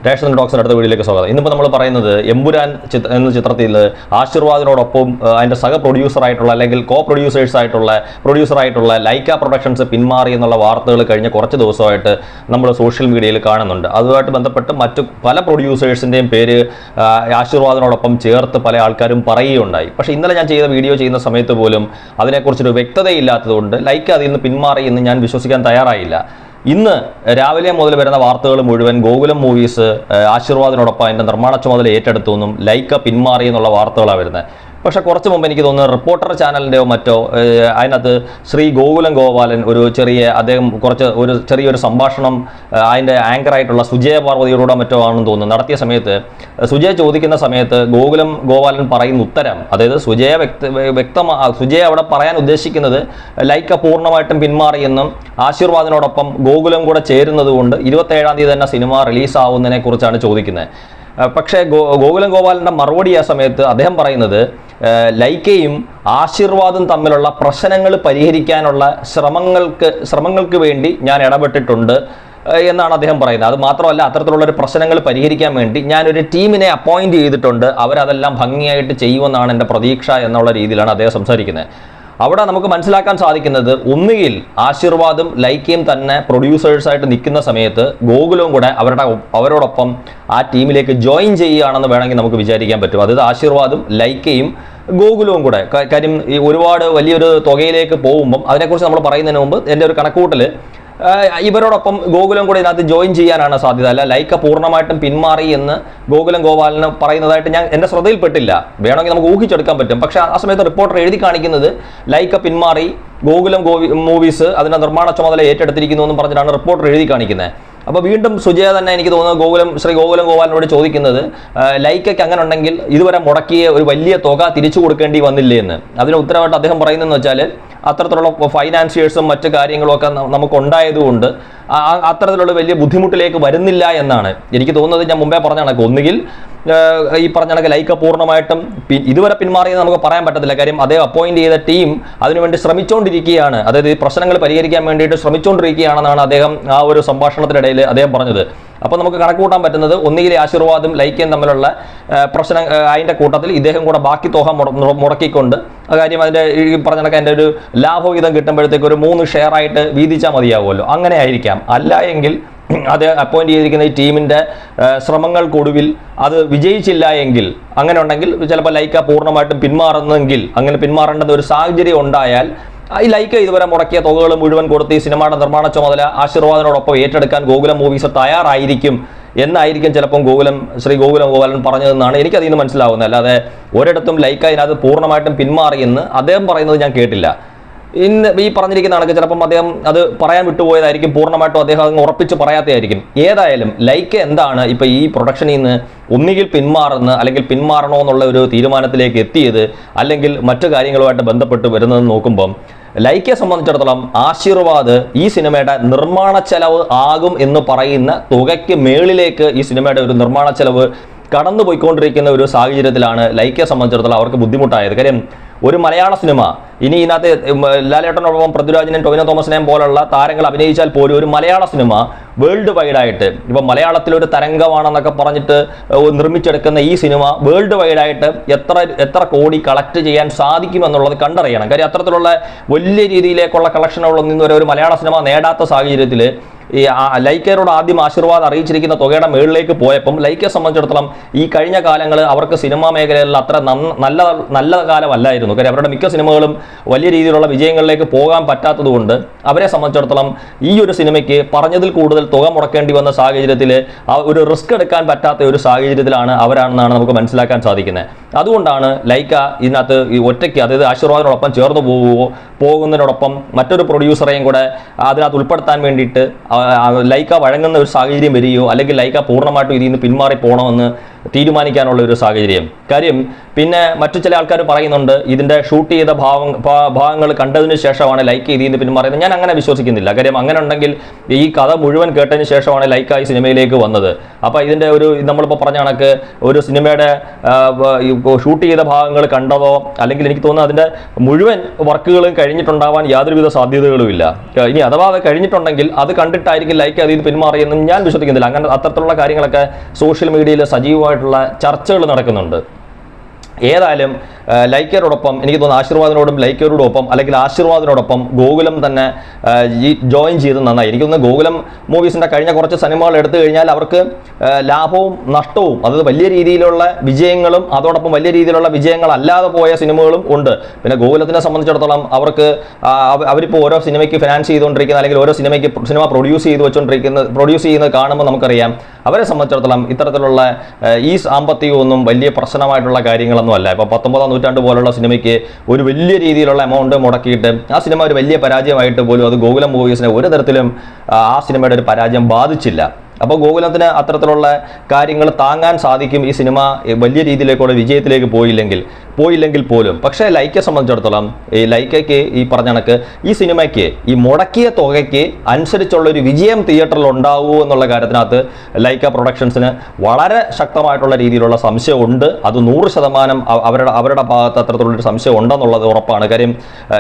Ration ടോക്സിന്റെ അടുത്ത വീഡിയോയിലേക്ക് സ്വാഗതം. ഇന്നിപ്പോൾ നമ്മൾ പറയുന്നത് എമ്പുരാൻ എന്ന ചിത്രത്തിൽ ആശീർവാദിനോടൊപ്പം അതിന്റെ സഹ പ്രൊഡ്യൂസറായിട്ടുള്ള അല്ലെങ്കിൽ കോ പ്രൊഡ്യൂസറായിട്ടുള്ള ലൈക്ക പ്രൊഡക്ഷൻസ് പിന്മാറി എന്നുള്ള വാർത്തകൾ കഴിഞ്ഞ കുറച്ച് ദിവസമായിട്ട് നമ്മൾ സോഷ്യൽ മീഡിയയിൽ കാണുന്നുണ്ട്. അതുമായിട്ട് ബന്ധപ്പെട്ട് മറ്റു പല പ്രൊഡ്യൂസേഴ്സിൻ്റെയും പേര് ആശീർവാദിനോടൊപ്പം ചേർത്ത് പല ആൾക്കാരും പറയുകയുണ്ടായി. പക്ഷേ ഇന്നലെ ഞാൻ ചെയ്ത വീഡിയോ ചെയ്യുന്ന സമയത്ത് പോലും അതിനെക്കുറിച്ചൊരു വ്യക്തതയില്ലാത്തതുകൊണ്ട് ലൈക്ക അതിൽ നിന്ന് പിന്മാറി എന്ന് ഞാൻ വിശ്വസിക്കാൻ തയ്യാറായില്ല. ഇന്ന് രാവിലെ മുതൽ വരുന്ന വാർത്തകൾ മുഴുവൻ ഗോകുലം മൂവീസ് ആശീർവാദിനോടൊപ്പം അതിൻ്റെ നിർമ്മാണ ചുമതല ഏറ്റെടുത്തു എന്നും ലൈക്ക പിന്മാറി എന്നുള്ള വാർത്തകളാണ് വരുന്നത്. പക്ഷേ കുറച്ച് മുമ്പ് എനിക്ക് തോന്നുന്നു റിപ്പോർട്ടർ ചാനലിൻ്റെയോ മറ്റോ അതിനകത്ത് ശ്രീ ഗോകുലം ഗോപാലൻ ഒരു ചെറിയൊരു സംഭാഷണം അതിൻ്റെ ആങ്കറായിട്ടുള്ള സുജയ പാർവതിയോടുകൂടെ മറ്റോ ആണെന്ന് തോന്നുന്നു നടത്തിയ സമയത്ത് സുജയ ചോദിക്കുന്ന സമയത്ത് ഗോകുലം ഗോപാലൻ പറയുന്ന ഉത്തരം, അതായത് സുജയ അവിടെ പറയാൻ ഉദ്ദേശിക്കുന്നത് ലൈക്ക പൂർണ്ണമായിട്ടും പിന്മാറിയെന്നും ആശീർവാദിനോടൊപ്പം ഗോകുലം കൂടെ ചേരുന്നത് കൊണ്ട് 27-ാം തീയതി തന്നെ സിനിമ റിലീസാവുന്നതിനെ കുറിച്ചാണ് ചോദിക്കുന്നത്. പക്ഷേ ഗോകുലം ഗോപാലൻ്റെ മറുപടി ആ സമയത്ത് അദ്ദേഹം പറയുന്നത് ലൈക്കയും ആശീർവാദും തമ്മിലുള്ള പ്രശ്നങ്ങൾ പരിഹരിക്കാനുള്ള ശ്രമങ്ങൾക്ക് വേണ്ടി ഞാൻ ഇടപെട്ടിട്ടുണ്ട് എന്നാണ് അദ്ദേഹം പറയുന്നത്. അത് മാത്രമല്ല, അത്തരത്തിലുള്ളൊരു പ്രശ്നങ്ങൾ പരിഹരിക്കാൻ വേണ്ടി ഞാനൊരു ടീമിനെ അപ്പോയിന്റ് ചെയ്തിട്ടുണ്ട്, അവരതെല്ലാം ഭംഗിയായിട്ട് ചെയ്യുമെന്നാണ് എൻ്റെ പ്രതീക്ഷ എന്നുള്ള രീതിയിലാണ് അദ്ദേഹം സംസാരിക്കുന്നത്. അവിടെ നമുക്ക് മനസ്സിലാക്കാൻ സാധിക്കുന്നത് ഒന്നുകിൽ ആശീർവാദും ലൈക്കയും തന്നെ പ്രൊഡ്യൂസേഴ്സായിട്ട് നിൽക്കുന്ന സമയത്ത് ഗോകുലവും കൂടെ അവരോടൊപ്പം ആ ടീമിലേക്ക് ജോയിൻ ചെയ്യുകയാണെന്ന് വേണമെങ്കിൽ നമുക്ക് വിചാരിക്കാൻ പറ്റും. അതായത് ആശീർവാദും ലൈക്കയും ഗോകുലവും കൂടെ, കാര്യം ഈ ഒരുപാട് വലിയൊരു തുകയിലേക്ക് പോകുമ്പം അതിനെക്കുറിച്ച് നമ്മൾ പറയുന്നതിന് മുമ്പ് എൻ്റെ ഒരു കണക്കൂട്ടൽ ഇവരോടൊപ്പം ഗോകുലം കൂടെ ഇതിനകത്ത് ജോയിൻ ചെയ്യാനാണ് സാധ്യത. അല്ല ലൈക്ക പൂർണ്ണമായിട്ടും പിന്മാറി എന്ന് ഗോകുലം ഗോപാലന് പറയുന്നതായിട്ട് എൻ്റെ ശ്രദ്ധയിൽപ്പെട്ടില്ല. വേണമെങ്കിൽ നമുക്ക് ഊഹിച്ചെടുക്കാൻ പറ്റും. പക്ഷേ ആ സമയത്ത് റിപ്പോർട്ടർ എഴുതി കാണിക്കുന്നത് ലൈക്ക പിന്മാറി ഗോകുലം മൂവീസ് അതിൻ്റെ നിർമ്മാണ ചുമതല ഏറ്റെടുത്തിരിക്കുന്നു എന്നും പറഞ്ഞിട്ടാണ് റിപ്പോർട്ടർ എഴുതി കാണിക്കുന്നത്. അപ്പോൾ വീണ്ടും സുജയ തന്നെ എനിക്ക് തോന്നുന്നു ശ്രീ ഗോകുലം ഗോപാലിനോട് ചോദിക്കുന്നത് ലൈക്കയ്ക്ക് അങ്ങനെ ഉണ്ടെങ്കിൽ ഇതുവരെ മുടക്കിയ ഒരു വലിയ തുക തിരിച്ചു കൊടുക്കേണ്ടി വന്നില്ലേ എന്ന്. അതിന് ഉത്തരവായിട്ട് അദ്ദേഹം പറയുന്നതെന്ന് വെച്ചാൽ അത്തരത്തിലുള്ള ഫൈനാൻസിയേഴ്സും മറ്റു കാര്യങ്ങളും ഒക്കെ നമുക്കുണ്ടായതുകൊണ്ട് അത്തരത്തിലുള്ള വലിയ ബുദ്ധിമുട്ടിലേക്ക് വരുന്നില്ല എന്നാണ് എനിക്ക് തോന്നുന്നത്. ഞാൻ മുമ്പേ പറഞ്ഞ കണക്ക് ഒന്നുകിൽ ഈ പറഞ്ഞ കണക്ക് ലൈക്ക പൂർണ്ണമായിട്ടും ഇതുവരെ പിന്മാറിയെന്ന് നമുക്ക് പറയാൻ പറ്റത്തില്ല. കാര്യം അദ്ദേഹം അപ്പോയിന്റ് ചെയ്ത ടീം അതിനുവേണ്ടി ശ്രമിച്ചുകൊണ്ടിരിക്കുകയാണ്, അതായത് ഈ പ്രശ്നങ്ങൾ പരിഹരിക്കാൻ വേണ്ടിയിട്ട് ശ്രമിച്ചുകൊണ്ടിരിക്കുകയാണെന്നാണ് അദ്ദേഹം ആ ഒരു സംഭാഷണത്തിനിടയിൽ അദ്ദേഹം പറഞ്ഞത്. അപ്പോൾ നമുക്ക് കണക്ക് കൂട്ടാൻ പറ്റുന്നത് ഒന്നുകിൽ ആശീർവാദും ലൈക്കയും തമ്മിലുള്ള പ്രശ്നം അതിൻ്റെ കൂട്ടത്തിൽ ഇദ്ദേഹം കൂടെ ബാക്കി തുക മുടക്കിക്കൊണ്ട് കാര്യം അതിൻ്റെ ഈ പറഞ്ഞ കണക്ക് അതിൻ്റെ ഒരു ലാഭവിഹിതം കിട്ടുമ്പോഴത്തേക്ക് ഒരു 3 ഷെയറായിട്ട് വീതിച്ചാൽ മതിയാവുമല്ലോ. അങ്ങനെ ആയിരിക്കാം. അല്ല എങ്കിൽ അത് അപ്പോയിന്റ് ചെയ്തിരിക്കുന്ന ഈ ടീമിൻ്റെ ശ്രമങ്ങൾക്കൊടുവിൽ അത് വിജയിച്ചില്ല എങ്കിൽ, അങ്ങനെ ഉണ്ടെങ്കിൽ ചിലപ്പോൾ ലൈക്ക പൂർണ്ണമായിട്ടും പിന്മാറുന്നെങ്കിൽ, അങ്ങനെ പിന്മാറേണ്ടുന്ന ഒരു സാഹചര്യം ഉണ്ടായാൽ ഈ ലൈക്ക ഇതുവരെ മുടക്കിയ തുകകൾ മുഴുവൻ കൊടുത്ത് ഈ സിനിമയുടെ നിർമ്മാണ ചുമതല ആശീർവാദിനോടൊപ്പം ഏറ്റെടുക്കാൻ ഗോകുലം മൂവീസ് തയ്യാറായിരിക്കും എന്നായിരിക്കും ചിലപ്പം ശ്രീ ഗോകുലം ഗോപാലൻ പറഞ്ഞതെന്നാണ് എനിക്കതിൽ നിന്ന് മനസ്സിലാവുന്നത്. അല്ലാതെ ഒരിടത്തും ലൈക്ക ഇതിനകത്ത് പൂർണ്ണമായിട്ടും പിന്മാറിയെന്ന് അദ്ദേഹം പറയുന്നത് ഞാൻ കേട്ടില്ല. ഇന്ന് ഈ പറഞ്ഞിരിക്കുന്ന കണക്ക് ചിലപ്പം അദ്ദേഹം അത് പറയാൻ വിട്ടുപോയതായിരിക്കും, പൂർണ്ണമായിട്ടും അദ്ദേഹം അങ്ങ് ഉറപ്പിച്ച് പറയാത്തതായിരിക്കും. ഏതായാലും ലൈക്ക എന്താണ് ഇപ്പോൾ ഈ പ്രൊഡക്ഷനിൽ നിന്ന് ഒന്നുകിൽ അല്ലെങ്കിൽ പിന്മാറണോ എന്നുള്ള ഒരു തീരുമാനത്തിലേക്ക് എത്തിയത്, അല്ലെങ്കിൽ മറ്റു കാര്യങ്ങളുമായിട്ട് ബന്ധപ്പെട്ട് വരുന്നതെന്ന് നോക്കുമ്പം ലൈക്കയെ സംബന്ധിച്ചിടത്തോളം ആശീർവാദ് ഈ സിനിമയുടെ നിർമ്മാണ ചെലവ് ആകും എന്ന് പറയുന്ന തുകയ്ക്ക് മേളിലേക്ക് ഈ സിനിമയുടെ ഒരു നിർമ്മാണ ചെലവ് കടന്നു പോയിക്കൊണ്ടിരിക്കുന്ന ഒരു സാഹചര്യത്തിലാണ് ലൈക്കയെ സംബന്ധിച്ചിടത്തോളം അവർക്ക് ബുദ്ധിമുട്ടായത്. കാര്യം ഒരു മലയാള സിനിമ ഇനി ഇതിനകത്ത് ലാലേട്ടനോടൊപ്പം പൃഥ്വിരാജിനെയും ടൊവിനോ തോമസിനെയും പോലുള്ള താരങ്ങൾ അഭിനയിച്ചാൽ പോലും ഒരു മലയാള സിനിമ വേൾഡ് വൈഡായിട്ട് ഇപ്പം മലയാളത്തിലൊരു തരംഗമാണെന്നൊക്കെ പറഞ്ഞിട്ട് നിർമ്മിച്ചെടുക്കുന്ന ഈ സിനിമ വേൾഡ് വൈഡായിട്ട് എത്ര കോടി കളക്ട് ചെയ്യാൻ സാധിക്കുമെന്നുള്ളത് കണ്ടറിയണം. കാര്യം അത്തരത്തിലുള്ള വലിയ രീതിയിലേക്കുള്ള കളക്ഷനുകളൊന്നും വരെ ഒരു മലയാള സിനിമ നേടാത്ത സാഹചര്യത്തിൽ ഈ ലൈക്കയോട് ആദ്യം ആശീർവാദം അറിയിച്ചിരിക്കുന്ന തുകയുടെ മുകളിലേക്ക് പോയപ്പം ലൈക്കയെ സംബന്ധിച്ചിടത്തോളം ഈ കഴിഞ്ഞ കാലങ്ങൾ അവർക്ക് സിനിമാ മേഖലയിൽ അത്ര നല്ല കാലമല്ലായിരുന്നു. കാര്യം അവരുടെ മിക്ക സിനിമകളും വലിയ രീതിയിലുള്ള വിജയങ്ങളിലേക്ക് പോകാൻ പറ്റാത്തതുകൊണ്ട് അവരെ സംബന്ധിച്ചിടത്തോളം ഈ ഒരു സിനിമയ്ക്ക് പറഞ്ഞതിൽ കൂടുതൽ തുക മുടക്കേണ്ടി വന്ന സാഹചര്യത്തിൽ ഒരു റിസ്ക് എടുക്കാൻ പറ്റാത്ത ഒരു സാഹചര്യത്തിലാണ് അവരാണെന്നാണ് നമുക്ക് മനസ്സിലാക്കാൻ സാധിക്കുന്നത്. അതുകൊണ്ടാണ് ലൈക്ക ഇതിനകത്ത് ഈ ഒറ്റയ്ക്ക്, അതായത് ആശീർവാദിനോടൊപ്പം ചേർന്ന് പോകുന്നതിനോടൊപ്പം മറ്റൊരു പ്രൊഡ്യൂസറെയും കൂടെ അതിനകത്ത് ഉൾപ്പെടുത്താൻ വേണ്ടിയിട്ട് ലൈക്ക വഴങ്ങുന്ന ഒരു സാഹചര്യം വരികയോ അല്ലെങ്കിൽ ലൈക്ക പൂർണ്ണമായിട്ടും ഇതിൽ നിന്ന് പിന്മാറി പോകണമെന്ന് തീരുമാനിക്കാനുള്ള ഒരു സാഹചര്യം. കാര്യം പിന്നെ മറ്റു ചില ആൾക്കാർ പറയുന്നുണ്ട് ഇതിൻ്റെ ഷൂട്ട് ചെയ്ത ഭാഗങ്ങൾ കണ്ടതിന് ശേഷമാണ് ലൈക്ക് ചെയ്തതിന് പിന്മാറിയത്. ഞാൻ അങ്ങനെ വിശ്വസിക്കുന്നില്ല. കാര്യം അങ്ങനെ ഉണ്ടെങ്കിൽ ഈ കഥ മുഴുവൻ കേട്ടതിന് ശേഷമാണ് ലൈക്കായി സിനിമയിലേക്ക് വന്നത്. അപ്പോൾ ഇതിൻ്റെ നമ്മളിപ്പോൾ പറഞ്ഞ കണക്ക് ഒരു സിനിമയുടെ ഷൂട്ട് ചെയ്ത ഭാഗങ്ങൾ കണ്ടതോ അല്ലെങ്കിൽ എനിക്ക് തോന്നുന്നു അതിൻ്റെ മുഴുവൻ വർക്കുകളും കഴിഞ്ഞിട്ടുണ്ടാവാൻ യാതൊരുവിധ സാധ്യതകളുമില്ല. ഇനി അഥവാ അത് കഴിഞ്ഞിട്ടുണ്ടെങ്കിൽ അത് കണ്ടിട്ടായിരിക്കും ലൈക്ക് അതിൽ പിന്മാറിയെന്ന് ഞാൻ വിശ്വസിക്കുന്നില്ല. അങ്ങനെ അത്തരത്തിലുള്ള കാര്യങ്ങളൊക്കെ സോഷ്യൽ മീഡിയയിൽ സജീവമായിട്ടുള്ള ചർച്ചകൾ നടക്കുന്നുണ്ട്. ഏതായാലും ലൈക്കരോടൊപ്പം എനിക്ക് തോന്നുന്നു ആശീർവാദിനോടും ലൈക്കരോടൊപ്പം അല്ലെങ്കിൽ ആശീർവാദിനോടൊപ്പം ഗോകുലം തന്നെ ജോയിൻ ചെയ്ത് നന്നായി. എനിക്ക് തോന്നുന്നു ഗോകുലം മൂവീസിൻ്റെ കഴിഞ്ഞ കുറച്ച് സിനിമകൾ എടുത്തു കഴിഞ്ഞാൽ അവർക്ക് ലാഭവും നഷ്ടവും, അതായത് വലിയ രീതിയിലുള്ള വിജയങ്ങളും അതോടൊപ്പം വലിയ രീതിയിലുള്ള വിജയങ്ങളല്ലാതെ പോയ സിനിമകളും ഉണ്ട്. പിന്നെ ഗോകുലത്തിനെ സംബന്ധിച്ചിടത്തോളം അവരിപ്പോൾ ഓരോ സിനിമയ്ക്ക് ഫിനാൻസ് ചെയ്തുകൊണ്ടിരിക്കുന്ന അല്ലെങ്കിൽ ഓരോ സിനിമ പ്രൊഡ്യൂസ് ചെയ്യുന്നത് കാണുമ്പോൾ നമുക്കറിയാം അവരെ സംബന്ധിച്ചിടത്തോളം ഇത്തരത്തിലുള്ള ഈ സാമ്പത്തികമൊന്നും വലിയ പ്രശ്നമായിട്ടുള്ള കാര്യങ്ങളൊന്നും അല്ല. ഇപ്പോൾ 19-ാം നൂറ്റാണ്ട് പോലുള്ള സിനിമയ്ക്ക് ഒരു വലിയ രീതിയിലുള്ള എമൗണ്ട് മുടക്കിയിട്ട് ആ സിനിമ ഒരു വലിയ പരാജയമായിട്ട് പോലും അത് ഗോകുലം മൂവീസിനെ ഒരു തരത്തിലും ആ സിനിമയുടെ ഒരു പരാജയം ബാധിച്ചില്ല. അപ്പോൾ ഗോകുലത്തിന് അത്തരത്തിലുള്ള കാര്യങ്ങൾ താങ്ങാൻ സാധിക്കും ഈ സിനിമ വലിയ രീതിയിലേക്കുള്ള വിജയത്തിലേക്ക് പോയില്ലെങ്കിൽ പോലും. പക്ഷേ ലൈക്കയെ സംബന്ധിച്ചിടത്തോളം ഈ ലൈക്കയ്ക്ക് ഈ പറഞ്ഞ കണക്ക് ഈ സിനിമയ്ക്ക് ഈ മുടക്കിയ തുകയ്ക്ക് അനുസരിച്ചുള്ളൊരു വിജയം തിയേറ്ററിൽ ഉണ്ടാവുമോ എന്നുള്ള കാര്യത്തിനകത്ത് ലൈക്ക പ്രൊഡക്ഷൻസിന് വളരെ ശക്തമായിട്ടുള്ള രീതിയിലുള്ള സംശയമുണ്ട്. അത് 100% അവരുടെ ഭാഗത്ത് അത്തരത്തിലുള്ളൊരു സംശയം ഉണ്ടെന്നുള്ളത് ഉറപ്പാണ്. കാര്യം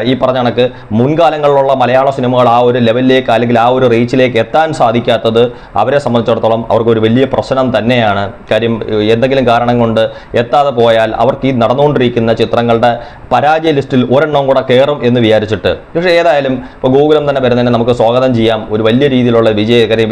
ഈ പറഞ്ഞ കണക്ക് മുൻകാലങ്ങളിലുള്ള മലയാള സിനിമകൾ ആ ഒരു ലെവലിലേക്ക് അല്ലെങ്കിൽ ആ ഒരു റീച്ചിലേക്ക് എത്താൻ സാധിക്കാത്തത് അവരെ സംബന്ധിച്ചിടത്തോളം അവർക്ക് ഒരു വലിയ പ്രശ്നം തന്നെയാണ്. കാര്യം എന്തെങ്കിലും കാരണം കൊണ്ട് എത്താതെ പോയാൽ അവർക്ക് ഈ നടന്നുകൊണ്ടിരിക്കുന്ന ചിത്രങ്ങളുടെ പരാജയ ലിസ്റ്റിൽ ഒരെണ്ണം കൂടെ കയറും എന്ന് വിചാരിച്ചിട്ട്. പക്ഷേ ഏതായാലും ഇപ്പോൾ ഗോകുലം തന്നെ വരുന്നതിനെ നമുക്ക് സ്വാഗതം ചെയ്യാം. ഒരു വലിയ രീതിയിലുള്ള വിജയകാര്യം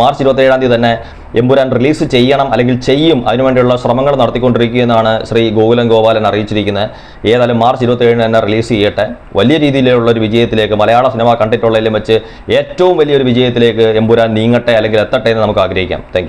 മാർച്ച് 27 തന്നെ എമ്പുരാൻ റിലീസ് ചെയ്യണം അല്ലെങ്കിൽ ചെയ്യും, അതിനുവേണ്ടിയുള്ള ശ്രമങ്ങൾ നടത്തിക്കൊണ്ടിരിക്കുകയെന്നാണ് ശ്രീ ഗോകുലം ഗോപാലൻ അറിയിച്ചിരിക്കുന്നത്. ഏതായാലും മാർച്ച് 27 തന്നെ റിലീസ് ചെയ്യട്ടെ. വലിയ രീതിയിലുള്ള ഒരു വിജയത്തിലേക്ക് മലയാള സിനിമ കണ്ടിട്ടുള്ളതിലും വെച്ച് ഏറ്റവും വലിയൊരു വിജയത്തിലേക്ക് എമ്പുരാൻ നീങ്ങട്ടെ അല്ലെങ്കിൽ എത്തട്ടെ എന്ന് നമുക്ക് ആഗ്രഹിക്കാം. Thank U.